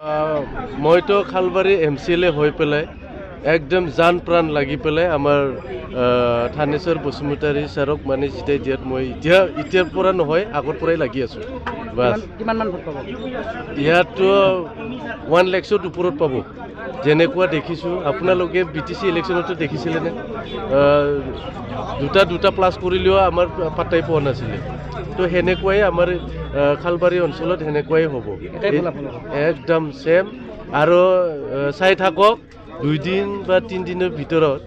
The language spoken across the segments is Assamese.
মইতো খালবাৰী MCLA হৈ পেলাই একদম জান প্ৰাণ লাগি পেলাই আমাৰ থানেশ্বৰ বসুমতাৰী ছাৰক মানে জিতাই দিয়াত মই এতিয়াৰ পৰা নহয় আগৰ পৰাই লাগি আছোঁ। বাছ কিমান মান ভোট পাব? ইয়াততো 1 লাখৰ ওপৰত পাব যেনেকুৱা দেখিছোঁ। আপোনালোকে BTC ইলেকশ্যনতো দেখিছিলেনে? দুটা প্লাছ কৰিলেও আমাৰ পাত্তাই পোৱা নাছিলে। তো সেনেকুৱাই আমাৰ খালবাৰী অঞ্চলত সেনেকুৱাই হ'ব, একদম ছেম। আৰু চাই থাকক 2 দিন বা 3 দিনৰ ভিতৰত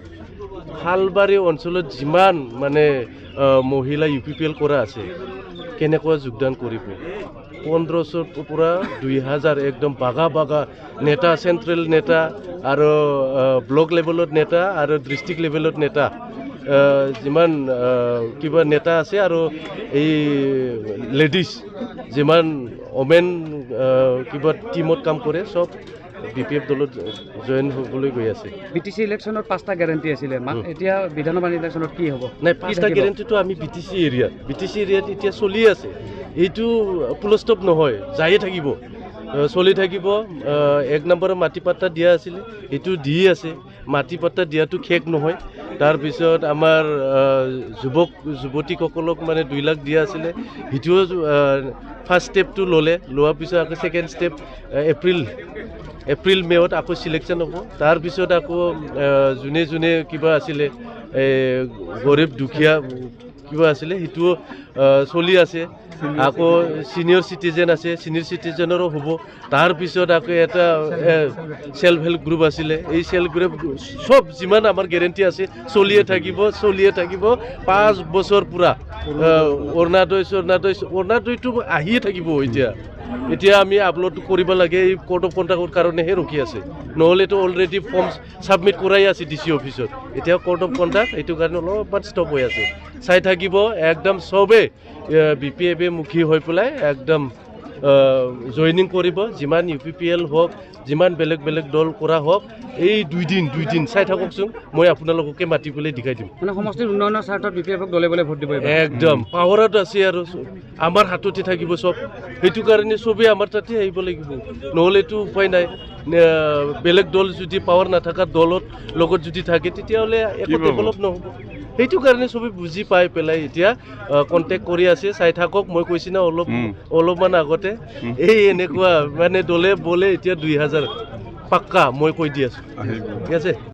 খালবাৰী অঞ্চলত যিমান মানে মহিলা UPPL কৰা আছে কেনেকুৱা যোগদান কৰিব। 1500ৰ পৰা 2000 একদম বাগা নেতা, চেণ্ট্ৰেল নেতা আৰু ব্লক লেভেলত নেতা আৰু ডিষ্ট্ৰিক্ট লেভেলত নেতা, যিমান কিবা নেতা আছে আৰু এই লেডিজ যিমান ওমেন কিবা টিমত কাম কৰে চব BPF দলত জইন হ'বলৈ গৈ আছে। BTC ইলেকশ্যনত 5টা গ্যাৰাণ্টি আছিলে, এতিয়া বিধানসভা ইলেকশ্যনত কি হ'ব? নাই, 5টা গ্যাৰাণ্টিটো আমি BTC এৰিয়াত এতিয়া চলি আছে। এইটো ফুল ষ্টপ নহয়, যায়ে থাকিব, চলি থাকিব। 1 নম্বৰৰ মাটি পাট্টা দিয়া আছিলে, এইটো দি আছে। মাটি পাট্টা দিয়াটো শেষ নহয়। তাৰপিছত আমাৰ যুৱতীসকলক মানে 2 লাখ দিয়া আছিলে, সেইটোও ফাৰ্ষ্ট ষ্টেপটো লোৱাৰ পিছত আকৌ ছেকেণ্ড ষ্টেপ এপ্ৰিল মে'ত আকৌ চিলেকশ্যন হ'ব। তাৰপিছত আকৌ যোনে কিবা আছিলে গৰীব দুখীয়া কিবা আছিলে সেইটোও চলি আছে। আকৌ ছিনিয়ৰ চিটিজেন আছে, ছিনিয়ৰ চিটিজেনৰো হ'ব। তাৰপিছত আকৌ এটা ছেল্ফ হেল্প গ্ৰুপ আছিলে, এই ছেল্ফ গ্ৰুপ চব যিমান আমাৰ গেৰেণ্টি আছে চলিয়ে থাকিব 5 বছৰ পূৰা। অৰুণাদয়টো আহিয়ে থাকিব। এতিয়া আমি আপলোড কৰিব লাগে, এই কোড অফ কণ্টাক্টৰ কাৰণেহে ৰখি আছে, নহ'লেতো অলৰেডি ফৰ্ম ছাবমিট কৰাই আছে DC অফিচত। এতিয়া কোড অফ কণ্টাক্ট এইটো কাৰণে অলপমান ষ্টপ হৈ আছে। চাই থাকিব একদম চবেই BPF মুখী হৈ পেলাই একদম জইনিং কৰিব। যিমান UPPL হওক, যিমান বেলেগ দল কৰা হওক, এই 2 দিন চাই থাককচোন, মই আপোনালোককে মাতি পেলাই দেখাই দিম। মানে সমষ্টিৰ উন্নয়নৰ স্বাৰ্থত BPFক দলে ভোট দিব। একদম পাৱাৰত আছে আৰু আমাৰ হাততে থাকিব চব। সেইটো কাৰণে চবেই আমাৰ তাতে আহিব লাগিব, নহ'লেতো উপায় নাই। বেলেগ দল যদি পাৱাৰ নাথাকা দলত লগত যদি থাকে তেতিয়াহ'লে একো ডেভেলপ নহ'ব। সেইটো কাৰণে চবেই বুজি পাই পেলাই এতিয়া কণ্টেক্ট কৰি আছে। চাই থাকক, মই কৈছোঁ না অলপমান আগতে, এই এনেকুৱা মানে দলে বলে এতিয়া 2000 পাক্কা মই কৈ দি আছোঁ, ঠিক আছে।